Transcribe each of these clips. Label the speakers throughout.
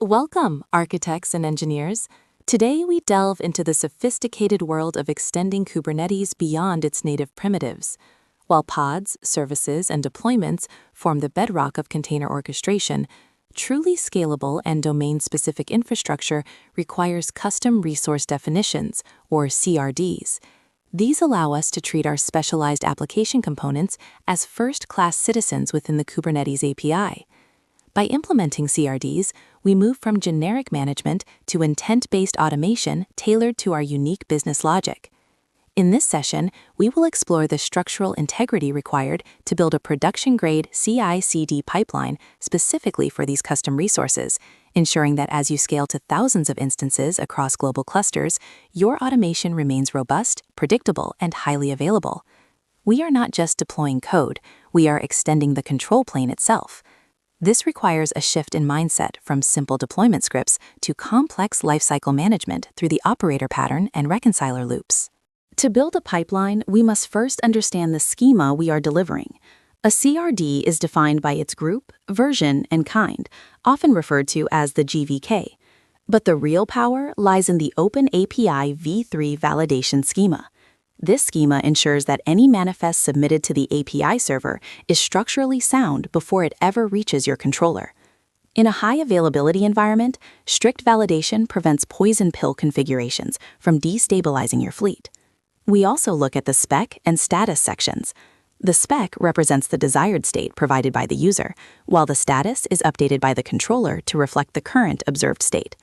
Speaker 1: Welcome, architects and engineers. Today we delve into the sophisticated world of extending Kubernetes beyond its native primitives. While pods, services, and deployments form the bedrock of container orchestration, truly scalable and domain-specific infrastructure requires custom resource definitions, or CRDs. These allow us to treat our specialized application components as first-class citizens within the Kubernetes API. By implementing CRDs, we move from generic management to intent-based automation tailored to our unique business logic. In this session, we will explore the structural integrity required to build a production-grade CI/CD pipeline specifically for these custom resources, ensuring that as you scale to thousands of instances across global clusters, your automation remains robust, predictable, and highly available. We are not just deploying code, we are extending the control plane itself. This requires a shift in mindset from simple deployment scripts to complex lifecycle management through the operator pattern and reconciler loops. To build a pipeline, we must first understand the schema we are delivering. A CRD is defined by its group, version, and kind, often referred to as the GVK. But the real power lies in the Open API v3 validation schema. This schema ensures that any manifest submitted to the API server is structurally sound before it ever reaches your controller. In a high-availability environment, strict validation prevents poison pill configurations from destabilizing your fleet. We also look at the spec and status sections. The spec represents the desired state provided by the user, while the status is updated by the controller to reflect the current observed state.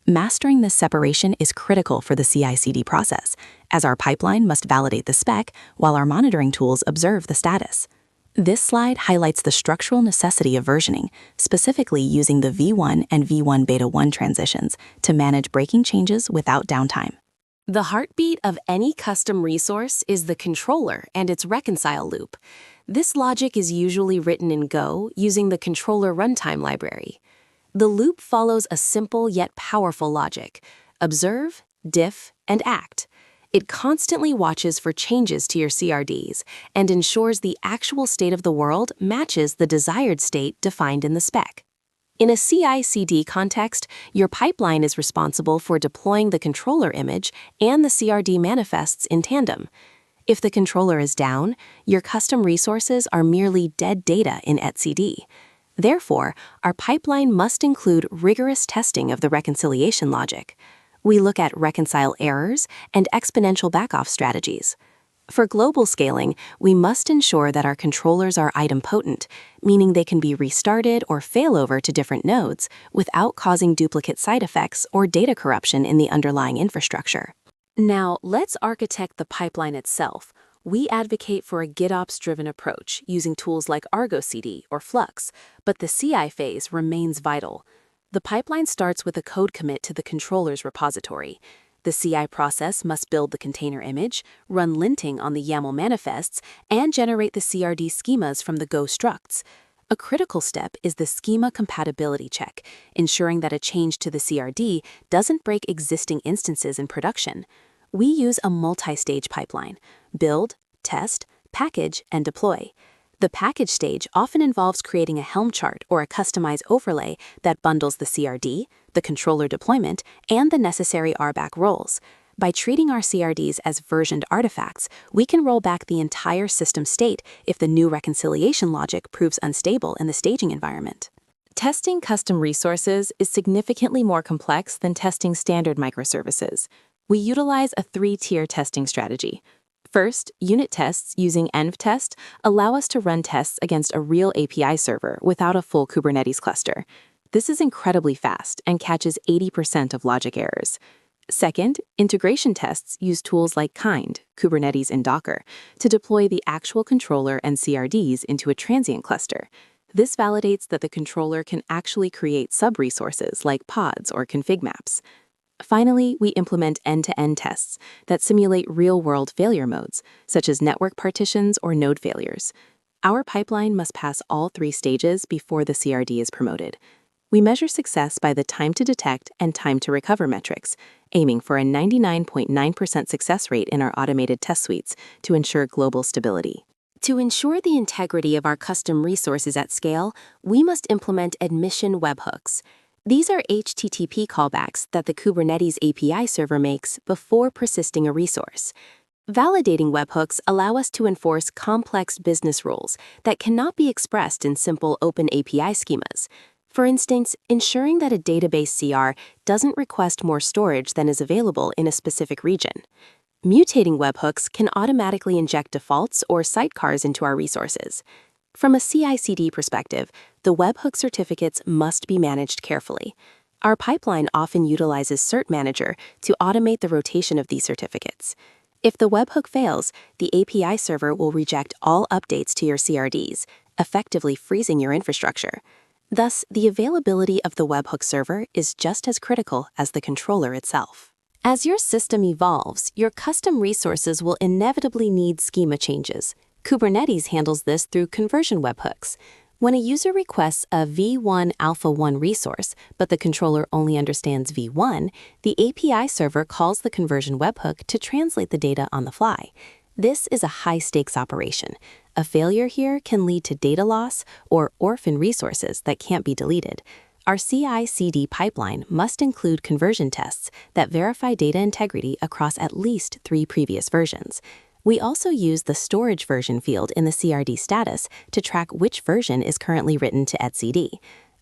Speaker 1: Mastering this separation is critical for the CI/CD process, as our pipeline must validate the spec while our monitoring tools observe the status. This slide highlights the structural necessity of versioning, specifically using the V1 and V1 Beta 1 transitions to manage breaking changes without downtime.
Speaker 2: The heartbeat of any custom resource is the controller and its reconcile loop. This logic is usually written in Go using the controller runtime library. The loop follows a simple yet powerful logic: observe, diff, and act. It constantly watches for changes to your CRDs and ensures the actual state of the world matches the desired state defined in the spec. In a CI/CD context, your pipeline is responsible for deploying the controller image and the CRD manifests in tandem. If the controller is down, your custom resources are merely dead data in etcd. Therefore, our pipeline must include rigorous testing of the reconciliation logic. We look at reconcile errors and exponential backoff strategies. For global scaling, we must ensure that our controllers are idempotent, meaning they can be restarted or fail over to different nodes without causing duplicate side effects or data corruption in the underlying infrastructure. Now, let's architect the pipeline itself. We advocate for a GitOps-driven approach using tools like Argo CD or Flux, but the CI phase remains vital. The pipeline starts with a code commit to the controller's repository. The CI process must build the container image, run linting on the YAML manifests, and generate the CRD schemas from the Go structs. A critical step is the schema compatibility check, ensuring that a change to the CRD doesn't break existing instances in production. We use a multi-stage pipeline: build, test, package, and deploy. The package stage often involves creating a Helm chart or a customized overlay that bundles the CRD, the controller deployment, and the necessary RBAC roles. By treating our CRDs as versioned artifacts, we can roll back the entire system state if the new reconciliation logic proves unstable in the staging environment. Testing custom resources is significantly more complex than testing standard microservices. We utilize a 3-tier testing strategy. First, unit tests using env-test allow us to run tests against a real API server without a full Kubernetes cluster. This is incredibly fast and catches 80% of logic errors. Second, integration tests use tools like Kind, Kubernetes in Docker, to deploy the actual controller and CRDs into a transient cluster. This validates that the controller can actually create sub-resources like pods or config maps. Finally, we implement end-to-end tests that simulate real-world failure modes, such as network partitions or node failures. Our pipeline must pass all 3 stages before the CRD is promoted. We measure success by the time to detect and time to recover metrics, aiming for a 99.9% success rate in our automated test suites to ensure global stability. To ensure the integrity of our custom resources at scale, we must implement admission webhooks. These are HTTP callbacks that the Kubernetes API server makes before persisting a resource. Validating webhooks allow us to enforce complex business rules that cannot be expressed in simple open API schemas. For instance, ensuring that a database CR doesn't request more storage than is available in a specific region. Mutating webhooks can automatically inject defaults or sidecars into our resources. From a CI/CD perspective, the webhook certificates must be managed carefully. Our pipeline often utilizes Cert Manager to automate the rotation of these certificates. If the webhook fails, the API server will reject all updates to your CRDs, effectively freezing your infrastructure. Thus, the availability of the webhook server is just as critical as the controller itself. As your system evolves, your custom resources will inevitably need schema changes. Kubernetes handles this through conversion webhooks. When a user requests a v1 alpha 1 resource, but the controller only understands v1, the API server calls the conversion webhook to translate the data on the fly. This is a high-stakes operation. A failure here can lead to data loss or orphan resources that can't be deleted. Our CI/CD pipeline must include conversion tests that verify data integrity across at least 3 previous versions. We also use the storage version field in the CRD status to track which version is currently written to etcd.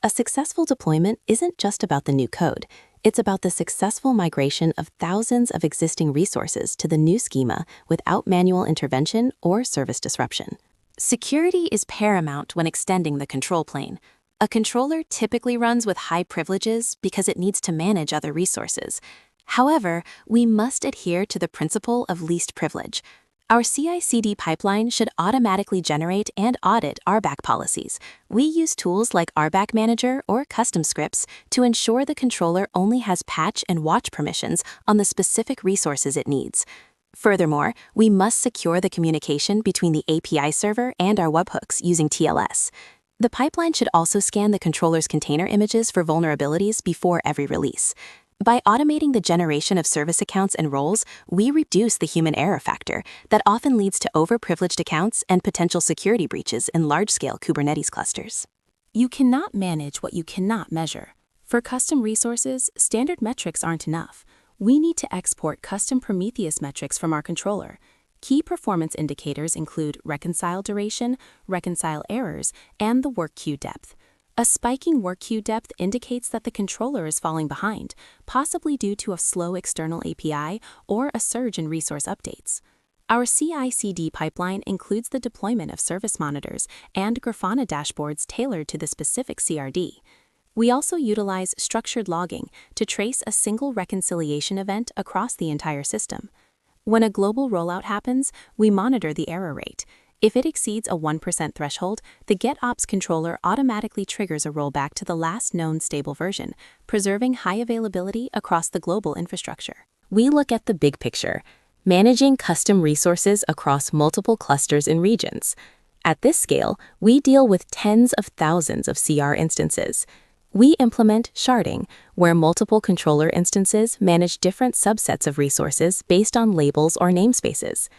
Speaker 2: A successful deployment isn't just about the new code. It's about the successful migration of thousands of existing resources to the new schema without manual intervention or service disruption. Security is paramount when extending the control plane. A controller typically runs with high privileges because it needs to manage other resources. However, we must adhere to the principle of least privilege. Our CI/CD pipeline should automatically generate and audit RBAC policies. We use tools like RBAC Manager or custom scripts to ensure the controller only has patch and watch permissions on the specific resources it needs. Furthermore, we must secure the communication between the API server and our webhooks using TLS. The pipeline should also scan the controller's container images for vulnerabilities before every release. By automating the generation of service accounts and roles, we reduce the human error factor that often leads to overprivileged accounts and potential security breaches in large-scale Kubernetes clusters.
Speaker 1: You cannot manage what you cannot measure. For custom resources, standard metrics aren't enough. We need to export custom Prometheus metrics from our controller. Key performance indicators include reconcile duration, reconcile errors, and the work queue depth. A spiking work queue depth indicates that the controller is falling behind, possibly due to a slow external API or a surge in resource updates. Our CI/CD pipeline includes the deployment of service monitors and Grafana dashboards tailored to the specific CRD. We also utilize structured logging to trace a single reconciliation event across the entire system. When a global rollout happens, we monitor the error rate. If it exceeds a 1% threshold, the GitOps controller automatically triggers a rollback to the last known stable version, preserving high availability across the global infrastructure. We look at the big picture, managing custom resources across multiple clusters and regions. At this scale, we deal with tens of thousands of CR instances. We implement sharding, where multiple controller instances manage different subsets of resources based on labels or namespaces.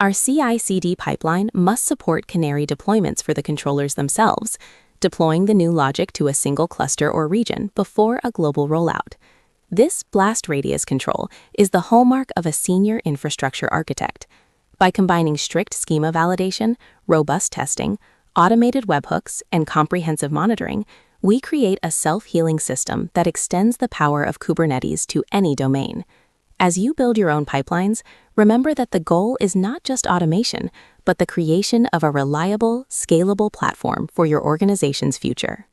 Speaker 1: Our CI/CD pipeline must support canary deployments for the controllers themselves, deploying the new logic to a single cluster or region before a global rollout. This blast radius control is the hallmark of a senior infrastructure architect. By combining strict schema validation, robust testing, automated webhooks, and comprehensive monitoring, we create a self-healing system that extends the power of Kubernetes to any domain. As you build your own pipelines, remember that the goal is not just automation, but the creation of a reliable, scalable platform for your organization's future.